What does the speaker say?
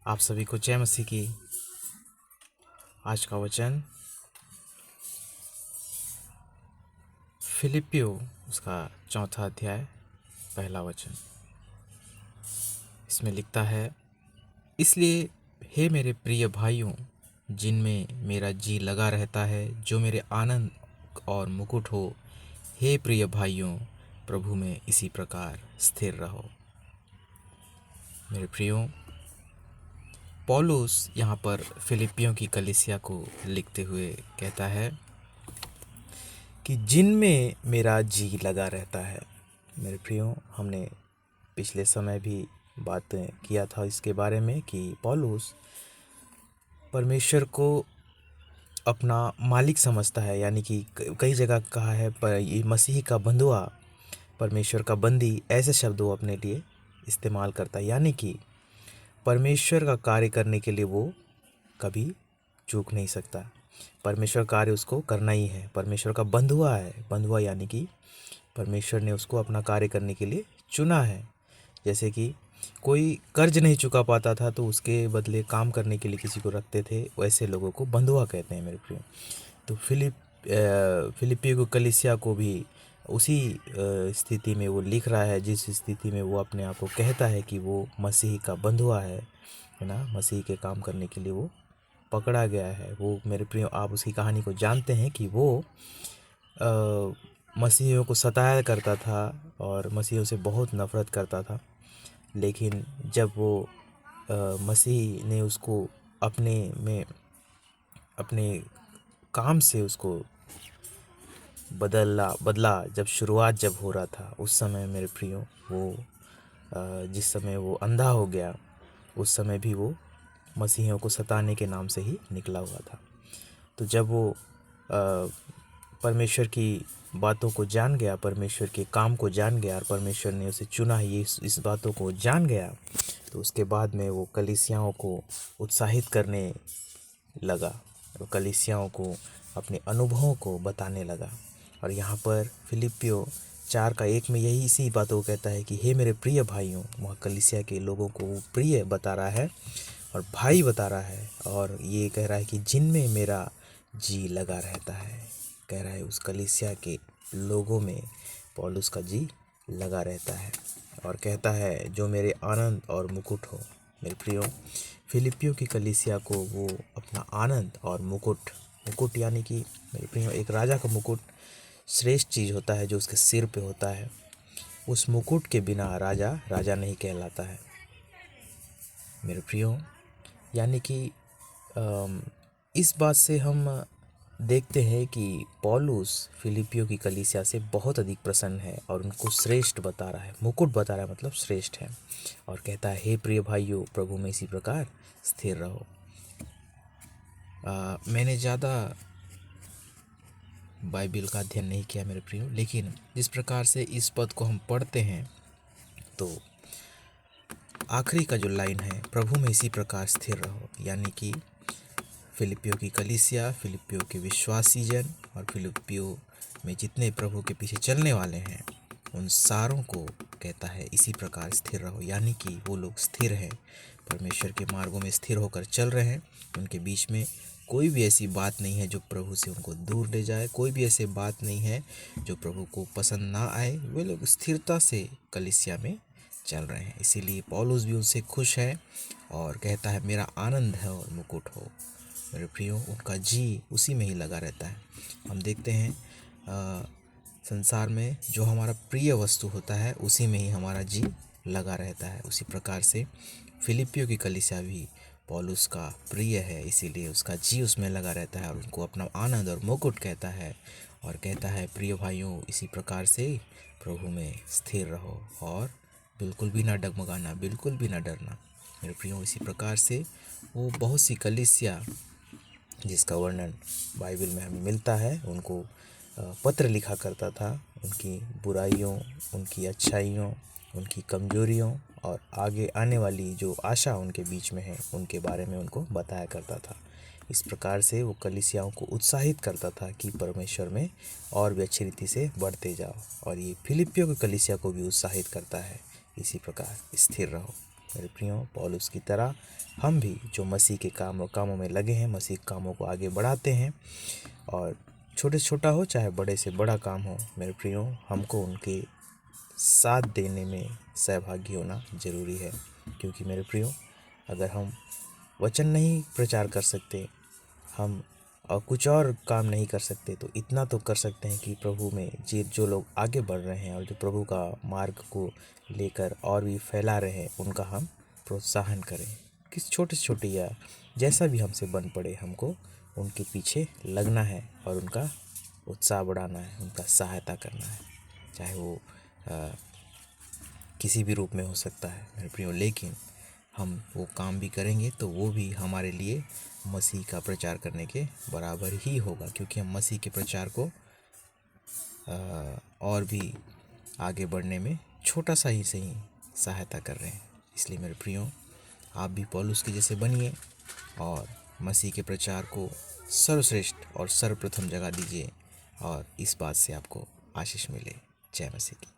आप सभी को जय मसीह की। आज का वचन फिलिपियो उसका 4 अध्याय पहला वचन। इसमें लिखता है, इसलिए हे मेरे प्रिय भाइयों, जिनमें मेरा जी लगा रहता है, जो मेरे आनंद और मुकुट हो, हे प्रिय भाइयों, प्रभु में इसी प्रकार स्थिर रहो। मेरे प्रियो, पौलुस यहाँ पर फिलिपियों की कलीसिया को लिखते हुए कहता है कि जिनमें मेरा जी लगा रहता है। मेरे प्रियो, हमने पिछले समय भी बात किया था इसके बारे में कि पौलुस परमेश्वर को अपना मालिक समझता है, यानी कि कई जगह कहा है पर ये मसीह का बंधुआ, परमेश्वर का बंदी, ऐसे शब्द वो अपने लिए इस्तेमाल करता है। यानी कि परमेश्वर का कार्य करने के लिए वो कभी चूक नहीं सकता। परमेश्वर कार्य उसको करना ही है। परमेश्वर का बंधुआ है। बंधुआ यानी कि परमेश्वर ने उसको अपना कार्य करने के लिए चुना है। जैसे कि कोई कर्ज नहीं चुका पाता था तो उसके बदले काम करने के लिए किसी को रखते थे, वैसे लोगों को बंधुआ कहते हैं मेरे प्रिय। तो फिलिपियो को कलीसिया को भी उसी स्थिति में वो लिख रहा है, जिस स्थिति में वो अपने आप को कहता है कि वो मसीह का बंधुआ है ना। मसीह के काम करने के लिए वो पकड़ा गया है। वो मेरे प्रिय, आप उसकी कहानी को जानते हैं कि वो मसीहियों को सताया करता था और मसीहियों से बहुत नफ़रत करता था। लेकिन जब वो मसीह ने उसको अपने काम से उसको बदला, जब शुरुआत जब हो रहा था उस समय मेरे प्रियो, वो जिस समय वो अंधा हो गया, उस समय भी वो मसीहियों को सताने के नाम से ही निकला हुआ था। तो जब वो परमेश्वर की बातों को जान गया, परमेश्वर के काम को जान गया और परमेश्वर ने उसे चुना, ये इस बातों को जान गया, तो उसके बाद में वो कलीसियाओं को उत्साहित करने लगा और कलीसियाओं को अपने अनुभवों को बताने लगा। और यहाँ पर फिलिपियो 4:1 में यही इसी बातों को कहता है कि हे मेरे प्रिय भाइयों, वह कलीसिया के लोगों को वो प्रिय बता रहा है और भाई बता रहा है, और ये कह रहा है कि जिनमें मेरा जी लगा रहता है। कह रहा है उस कलीसिया के लोगों में पौलुस का जी लगा रहता है, और कहता है जो मेरे आनंद और मुकुट हो। मेरे प्रियो, फिलिपियो की कलीसिया को वो अपना आनंद और मुकुट यानी कि मेरे प्रियो, एक राजा का मुकुट श्रेष्ठ चीज़ होता है जो उसके सिर पे होता है। उस मुकुट के बिना राजा नहीं कहलाता है मेरे प्रियो। यानी कि इस बात से हम देखते हैं कि पौलुस फिलिपियो की कलीसिया से बहुत अधिक प्रसन्न है और उनको श्रेष्ठ बता रहा है, मुकुट बता रहा है, मतलब श्रेष्ठ है। और कहता है हे प्रिय भाइयों, प्रभु में इसी प्रकार स्थिर रहो। मैंने ज़्यादा बाइबल का अध्ययन नहीं किया मेरे प्रियो, लेकिन जिस प्रकार से इस पद को हम पढ़ते हैं तो आखिरी का जो लाइन है, प्रभु में इसी प्रकार स्थिर रहो, यानी कि फिलिपियो की कलीसिया, फिलिपियो के विश्वासी जन और फिलिपियो में जितने प्रभु के पीछे चलने वाले हैं, उन सारों को कहता है इसी प्रकार स्थिर रहो। यानी कि वो लोग स्थिर हैं, परमेश्वर के मार्गों में स्थिर होकर चल रहे हैं। उनके बीच में कोई भी ऐसी बात नहीं है जो प्रभु से उनको दूर ले जाए, कोई भी ऐसी बात नहीं है जो प्रभु को पसंद ना आए। वे लोग स्थिरता से कलीसिया में चल रहे हैं। इसीलिए पौलुस भी उनसे खुश है और कहता है मेरा आनंद है और मुकुट हो। मेरे प्रियो, उनका जी उसी में ही लगा रहता है। हम देखते हैं संसार में जो हमारा प्रिय वस्तु होता है उसी में ही हमारा जी लगा रहता है। उसी प्रकार से फिलिपियो की कलीसिया भी पौलुस का प्रिय है, इसीलिए उसका जी उसमें लगा रहता है और उनको अपना आनंद और मुकुट कहता है। और कहता है प्रिय भाइयों, इसी प्रकार से प्रभु में स्थिर रहो और बिल्कुल भी ना डगमगाना, बिल्कुल भी ना डरना। मेरे प्रियो, इसी प्रकार से वो बहुत सी कलीसिया जिसका वर्णन बाइबल में हमें मिलता है, उनको पत्र लिखा करता था, उनकी बुराइयों, उनकी अच्छाइयों, उनकी कमजोरियों और आगे आने वाली जो आशा उनके बीच में है उनके बारे में उनको बताया करता था। इस प्रकार से वो कलीसियाओं को उत्साहित करता था कि परमेश्वर में और भी अच्छी रीति से बढ़ते जाओ। और ये फिलिपियो की कलीसिया को भी उत्साहित करता है, इसी प्रकार स्थिर रहो। मेरे प्रियो, पौलुस की तरह हम भी जो मसीह के कामों में लगे हैं, मसीह के कामों को आगे बढ़ाते हैं, और छोटे से छोटा हो चाहे बड़े से बड़ा काम हो, मेरे प्रियो, हमको उनके साथ देने में सहभागी होना ज़रूरी है। क्योंकि मेरे प्रियो, अगर हम वचन नहीं प्रचार कर सकते, हम और कुछ और काम नहीं कर सकते, तो इतना तो कर सकते हैं कि प्रभु में जो लोग आगे बढ़ रहे हैं और जो प्रभु का मार्ग को लेकर और भी फैला रहे हैं, उनका हम प्रोत्साहन करें। किस छोटे से छोटे या जैसा भी हमसे बन पड़े, हमको उनके पीछे लगना है और उनका उत्साह बढ़ाना है, उनका सहायता करना है, चाहे वो किसी भी रूप में हो सकता है मेरे प्रियो। लेकिन हम वो काम भी करेंगे तो वो भी हमारे लिए मसीह का प्रचार करने के बराबर ही होगा, क्योंकि हम मसीह के प्रचार को और भी आगे बढ़ने में छोटा सा ही सही सहायता कर रहे हैं। इसलिए मेरे प्रियो, आप भी पौलुस के जैसे बनिए और मसीह के प्रचार को सर्वश्रेष्ठ और सर्वप्रथम जगह दीजिए, और इस बात से आपको आशीष मिले। जय मसीह की।